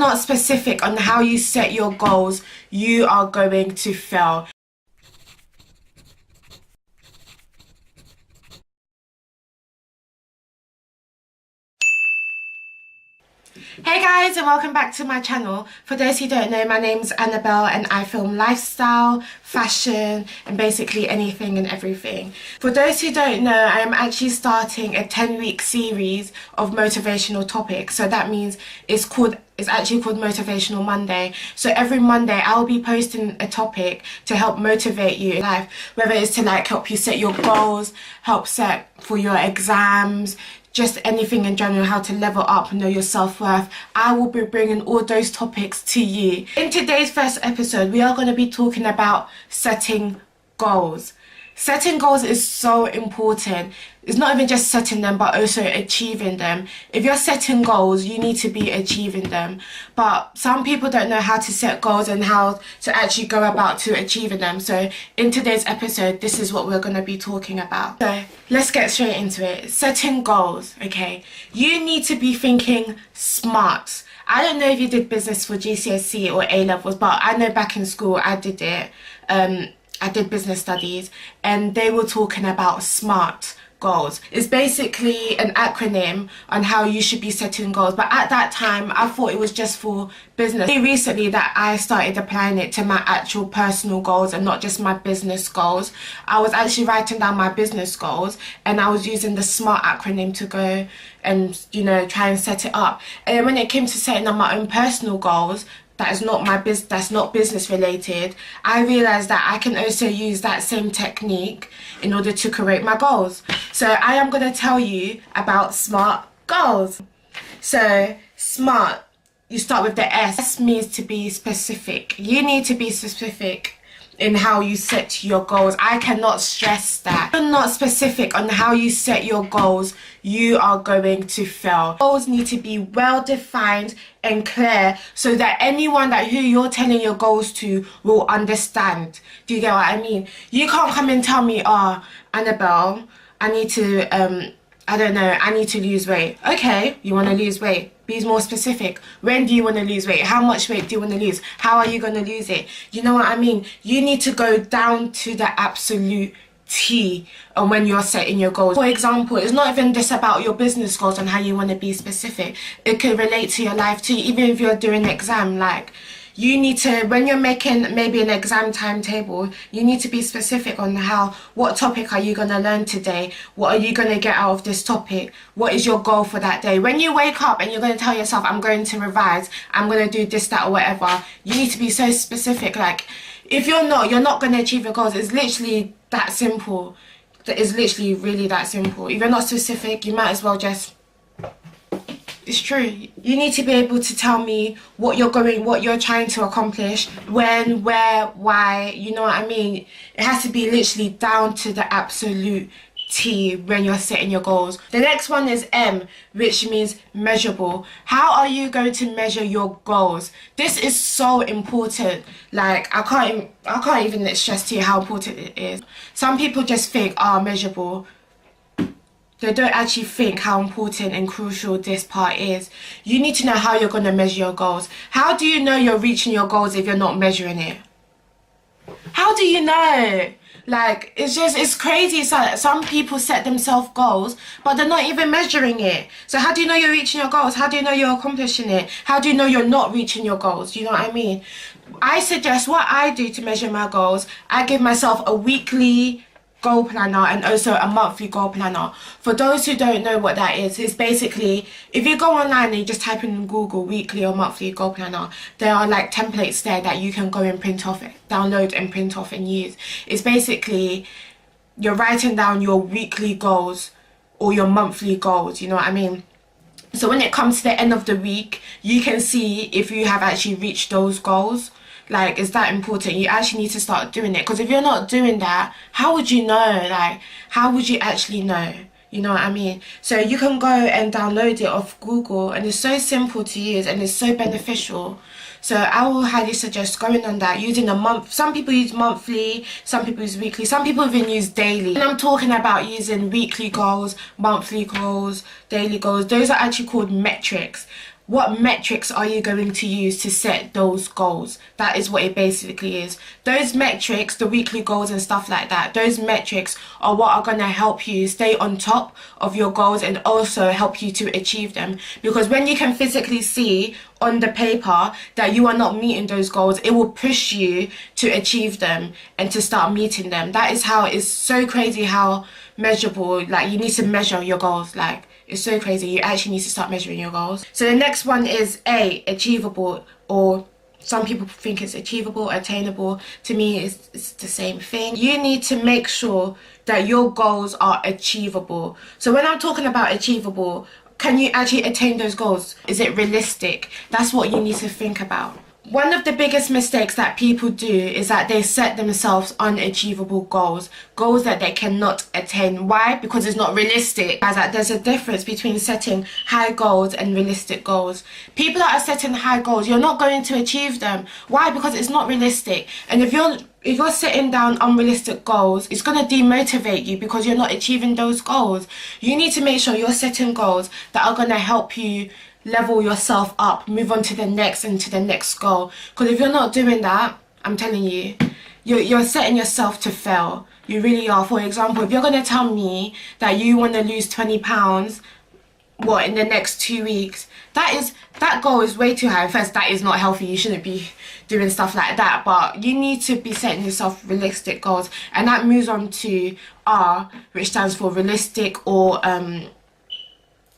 not specific on how you set your goals, you are going to fail. Hey guys, and welcome back to my channel. For those who don't know, my name's Annabelle and I film lifestyle, fashion and basically anything and everything. For those who don't know, I am actually starting a 10-week series of motivational topics. So that means it's actually called Motivational Monday. So every Monday I'll be posting a topic to help motivate you in life, whether it's to like help you set your goals, help set for your exams, just anything in general, how to level up and know your self-worth. I will be bringing all those topics to you. In today's first episode, we are going to be talking about setting goals. Setting goals is so important. It's not even just setting them, but also achieving them. If you're setting goals, you need to be achieving them. But some people don't know how to set goals and how to actually go about to achieving them. So in today's episode, this is what we're going to be talking about. So let's get straight into it. Setting goals, okay? You need to be thinking smart. I don't know if you did business for GCSE or A-levels, but I know back in school I did it. I did business studies and they were talking about SMART goals. It's basically an acronym on how you should be setting goals, but at that time I thought it was just for business. Only recently that I started applying it to my actual personal goals and not just my business goals. I was actually writing down my business goals and I was using the SMART acronym to go and, you know, try and set it up. And then when it came to setting up my own personal goals, that's not business related, I realized that I can also use that same technique in order to create my goals. So I am going to tell you about SMART goals. So SMART, you start with the S. S means to be specific. You need to be specific in how you set your goals. I cannot stress that. If you're not specific on how you set your goals, you are going to fail. Goals need to be well defined and clear so that anyone who you're telling your goals to will understand. Do you get what I mean? You can't come and tell me, oh, Annabelle, I need to I don't know, I need to lose weight. Okay, you want to lose weight. Be more specific. When do you want to lose weight? How much weight do you want to lose? How are you going to lose it? You know what I mean? You need to go down to the absolute T and when you're setting your goals. For example, it's not even just about your business goals and how you want to be specific. It could relate to your life too, even if you're doing an exam. Like, you need to, when you're making maybe an exam timetable, you need to be specific on what topic are you going to learn today? What are you going to get out of this topic? What is your goal for that day? When you wake up and you're going to tell yourself, I'm going to revise, I'm going to do this, that or whatever, you need to be so specific. Like, if you're not going to achieve your goals. It's literally that simple. It's literally really that simple. If you're not specific, you might as well just... It's true. You need to be able to tell me what you're trying to accomplish, when, where, why, you know what I mean? It has to be literally down to the absolute T when you're setting your goals. The next one is M, which means measurable. How are you going to measure your goals? This is so important. Like, I can't even stress to you how important it is. Some people just think, oh, measurable. They don't actually think how important and crucial this part is. You need to know how you're going to measure your goals. How do you know you're reaching your goals if you're not measuring it? How do you know? Like, it's crazy. So some people set themselves goals, but they're not even measuring it. So how do you know you're reaching your goals? How do you know you're accomplishing it? How do you know you're not reaching your goals? Do you know what I mean? I suggest what I do to measure my goals. I give myself a weekly goal planner and also a monthly goal planner. For those who don't know what that is, it's basically, if you go online and you just type in Google weekly or monthly goal planner, there are like templates there that you can go and print off, download and print off and use. It's basically, you're writing down your weekly goals or your monthly goals, you know what I mean? So when it comes to the end of the week, you can see if you have actually reached those goals. Like, it's that important. You actually need to start doing it, because if you're not doing that, how would you know? Like, how would you actually know? You know what I mean? So you can go and download it off Google, and it's so simple to use and it's so beneficial. So I will highly suggest going on that, using a month. Some people use monthly, some people use weekly, some people even use daily. And I'm talking about using weekly goals, monthly goals, daily goals. Those are actually called metrics. what metrics are you going to use to set those goals? That is what it basically is. Those metrics, the weekly goals and stuff like that, those metrics are what are going to help you stay on top of your goals and also help you to achieve them. Because when you can physically see on the paper that you are not meeting those goals, it will push you to achieve them and to start meeting them. That is how it's so crazy how measurable, like you need to measure your goals. Like, it's so crazy. You actually need to start measuring your goals. So the next one is A, achievable, or some people think it's achievable, attainable. To me, it's the same thing. You need to make sure that your goals are achievable. So when I'm talking about achievable, can you actually attain those goals? Is it realistic? That's what you need to think about. One of the biggest mistakes that people do is that they set themselves unachievable goals, goals that they cannot attain. Why? Because it's not realistic. As that there's a difference between setting high goals and realistic goals. People that are setting high goals, you're not going to achieve them. Why? Because it's not realistic. And if you're setting down unrealistic goals, it's going to demotivate you because you're not achieving those goals. You need to make sure you're setting goals that are going to help you level yourself up, move on to the next and to the next goal. Because if you're not doing that, I'm telling you, you're setting yourself to fail. You really are. For example, if you're going to tell me that you want to lose 20 pounds, in the next 2 weeks, that goal is way too high. First, that is not healthy. You shouldn't be doing stuff like that. But you need to be setting yourself realistic goals. And that moves on to R, which stands for realistic or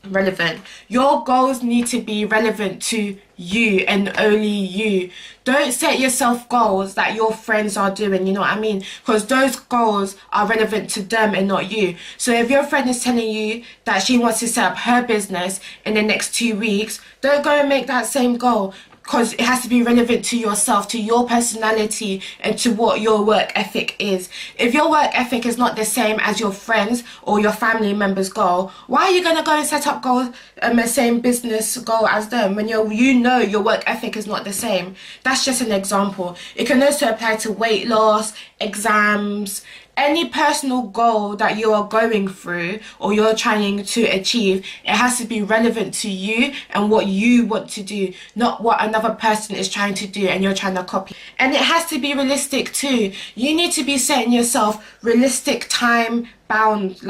relevant. Your goals need to be relevant to you and only you. Don't set yourself goals that your friends are doing, you know what I mean? Because those goals are relevant to them and not you. So if your friend is telling you that she wants to set up her business in the next 2 weeks, don't go and make that same goal. Because it has to be relevant to yourself, to your personality, and to what your work ethic is. If your work ethic is not the same as your friends or your family members' goal, why are you going to go and set up goals, the same business goal as them when you know your work ethic is not the same? That's just an example. It can also apply to weight loss, exams, any personal goal that you are going through or you're trying to achieve. It has to be relevant to you and what you want to do, not what another person is trying to do and you're trying to copy. And it has to be realistic too. You need to be setting yourself realistic time bounds.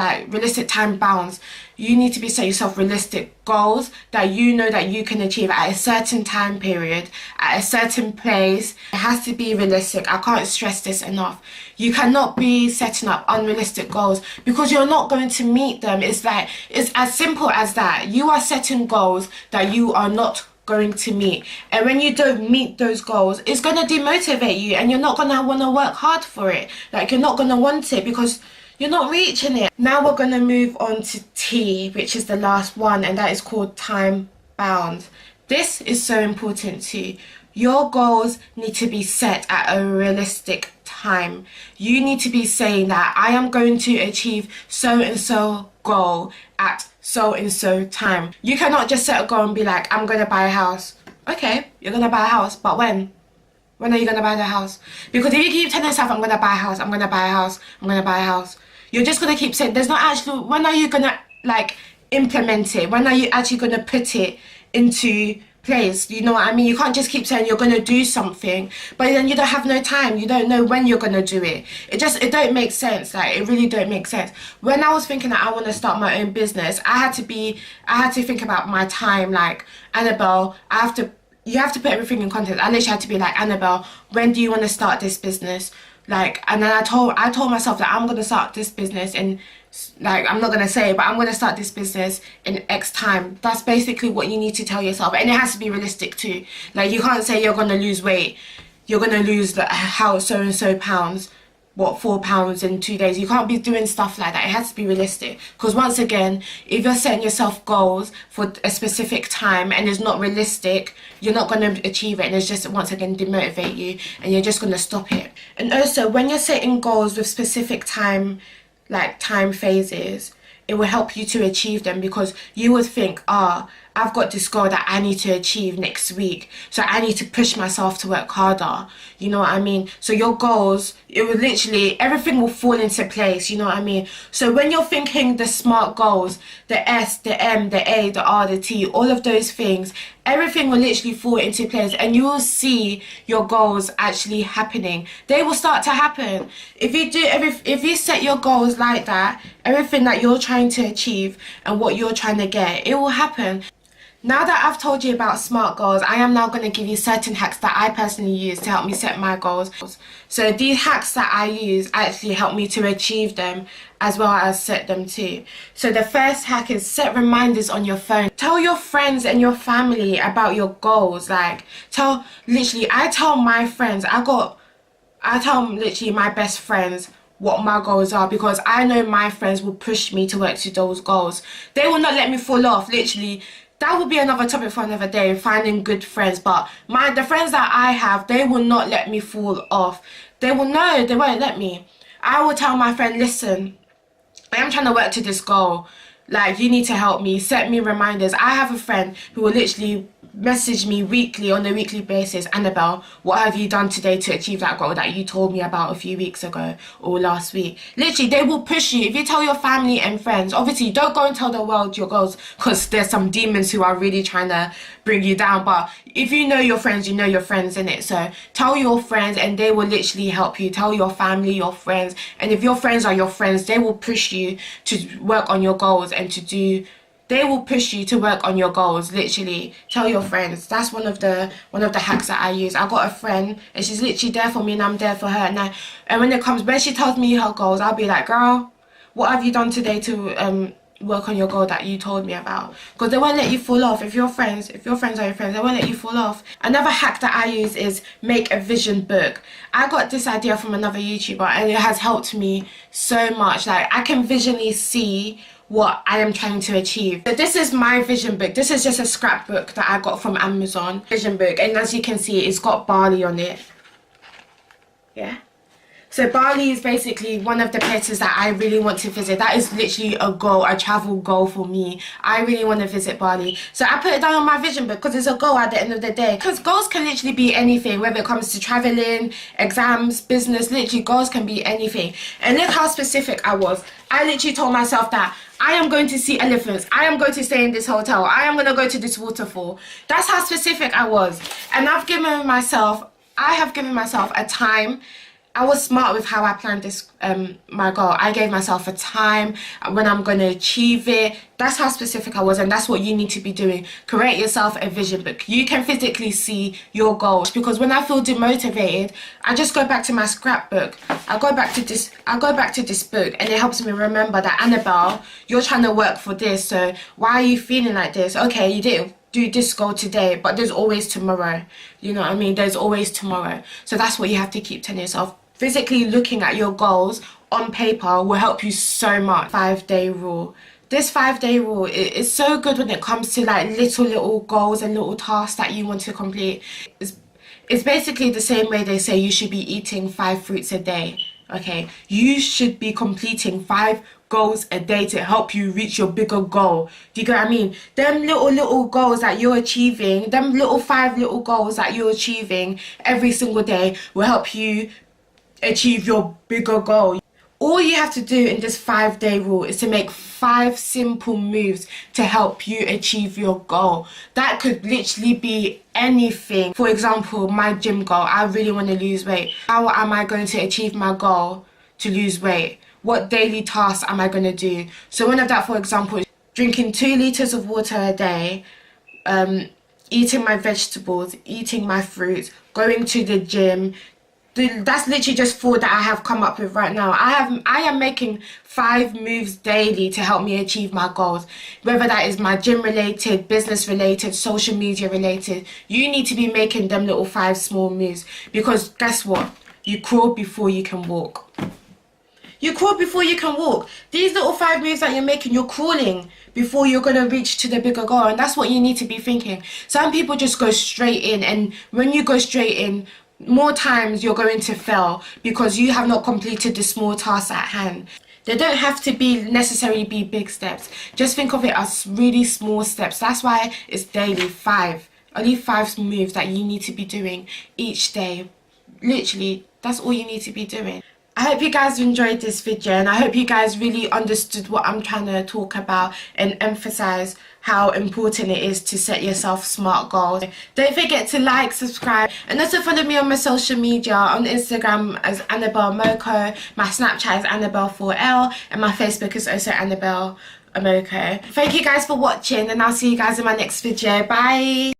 You need to be setting yourself realistic goals that you know that you can achieve at a certain time period, at a certain place. It has to be realistic. I can't stress this enough. You cannot be setting up unrealistic goals because you're not going to meet them. It's as simple as that. You are setting goals that you are not going to meet, and when you don't meet those goals, it's going to demotivate you and you're not going to want to work hard for it. Like, you're not going to want it because you're not reaching it. Now we're going to move on to T, which is the last one, and that is called time bound. This is so important too. Your goals need to be set at a realistic time. You need to be saying that I am going to achieve so and so goal at so and so time. You cannot just set a goal and be like, I'm going to buy a house. Okay, you're going to buy a house, but when? When are you going to buy the house? Because if you keep telling yourself, I'm going to buy a house, I'm going to buy a house, I'm going to buy a house, you're just going to keep saying, there's not actually, when are you going to implement it? When are you actually going to put it into place? You know what I mean? You can't just keep saying you're going to do something, but then you don't have no time. You don't know when you're going to do it. It don't make sense. It really don't make sense. When I was thinking that I want to start my own business, I had to think about my time. Like, Annabelle, you have to put everything in context. I literally had to be like, Annabelle, when do you want to start this business? And then I told myself that I'm going to start this business in, I'm not going to say it, but I'm going to start this business in X time. That's basically what you need to tell yourself. And it has to be realistic too. You can't say you're going to lose weight. You're going to lose how so pounds. 4 pounds in 2 days. You can't be doing stuff like that. It has to be realistic. Because once again, if you're setting yourself goals for a specific time and it's not realistic, you're not going to achieve it, and it's just once again demotivate you, and you're just going to stop it. And also, when you're setting goals with specific time phases, it will help you to achieve them, because you would think, I I've got this goal that I need to achieve next week, so I need to push myself to work harder, you know what I mean? So your goals, it will literally, everything will fall into place, you know what I mean? So when you're thinking the SMART goals, the S, the M, the A, the R, the T, all of those things, everything will literally fall into place, and you will see your goals actually happening. They will start to happen. If you set your goals like that, everything that you're trying to achieve and what you're trying to get, it will happen. Now that I've told you about SMART goals, I am now going to give you certain hacks that I personally use to help me set my goals. So these hacks that I use actually help me to achieve them as well as set them too. So the first hack is set reminders on your phone. Tell your friends and your family about your goals. Like, I tell my friends, I tell literally my best friends what my goals are, because I know my friends will push me to work to those goals. They will not let me fall off, literally. That will be another topic for another day, finding good friends. But the friends that I have, they will not let me fall off. They won't let me. I will tell my friend, listen, I am trying to work to this goal. Like, you need to help me, set me reminders. I have a friend who will literally message me on a weekly basis, Annabelle, what have you done today to achieve that goal that you told me about a few weeks ago or last week? Literally, they will push you. If you tell your family and friends, obviously don't go and tell the world your goals, because there's some demons who are really trying to bring you down. But if you know your friends, you know your friends, innit? So tell your friends and they will literally help you. Tell your family, your friends, and if your friends are your friends, they will push you to work on your goals and they will push you to work on your goals. Literally, tell your friends. That's one of the hacks that I use. I got a friend and she's literally there for me and I'm there for her. And when she tells me her goals, I'll be like, girl, what have you done today to work on your goal that you told me about? Because they won't let you fall off. If your friends are your friends, they won't let you fall off. Another hack that I use is make a vision book. I got this idea from another YouTuber and it has helped me so much. Like, I can visually see what I am trying to achieve. So this is my vision book. This is just a scrapbook that I got from Amazon. Vision book, and as you can see, it's got Bali on it. Yeah. So Bali is basically one of the places that I really want to visit. That is literally a goal, a travel goal for me. I really want to visit Bali. So I put it down on my vision book because it's a goal at the end of the day. Because goals can literally be anything, whether it comes to traveling, exams, business, literally goals can be anything. And look how specific I was. I literally told myself that I am going to see elephants. I am going to stay in this hotel. I am going to go to this waterfall. That's how specific I was. And I have given myself a time. I was smart with how I planned this, my goal. I gave myself a time when I'm going to achieve it. That's how specific I was, and that's what you need to be doing. Create yourself a vision book. You can physically see your goals, because when I feel demotivated, I just go back to my scrapbook. I go back to this book, and it helps me remember that, Annabelle, you're trying to work for this, so why are you feeling like this? Okay, you didn't do this goal today, but there's always tomorrow. You know what I mean? There's always tomorrow. So that's what you have to keep telling yourself. Physically looking at your goals on paper will help you so much. 5-day rule. This 5-day rule is so good when it comes to like little goals and little tasks that you want to complete. It's basically the same way they say you should be eating 5 fruits a day. Okay, you should be completing 5 goals a day to help you reach your bigger goal. Do you get what I mean? Them little goals that you're achieving, them 5 little goals that you're achieving every single day will help you achieve your bigger goal. All you have to do in this 5-day rule is to make 5 simple moves to help you achieve your goal. That could literally be anything. For example, my gym goal. I really want to lose weight. How am I going to achieve my goal to lose weight? What daily tasks am I going to do? So one of that, for example, is drinking 2 liters of water a day, eating my vegetables, eating my fruits, going to the gym. That's literally just 4 that I have come up with right now. I am making 5 moves daily to help me achieve my goals. Whether that is my gym related, business related, social media related, you need to be making them little 5 small moves. Because guess what? You crawl before you can walk. You crawl before you can walk. These little 5 moves that you're making, you're crawling before you're going to reach to the bigger goal. And that's what you need to be thinking. Some people just go straight in, and when you go straight in, more times you're going to fail because you have not completed the small tasks at hand. They don't have to be necessarily be big steps. Just think of it as really small steps. That's why it's daily, 5. Only 5 moves that you need to be doing each day. Literally, that's all you need to be doing. I hope you guys enjoyed this video, and I hope you guys really understood what I'm trying to talk about and emphasize how important it is to set yourself smart goals. Don't forget to like, subscribe, and also follow me on my social media. On Instagram as annabelamoako, my Snapchat is annabel4l, and my Facebook is also annabelamoako. Thank you guys for watching, and I'll see you guys in my next video. Bye.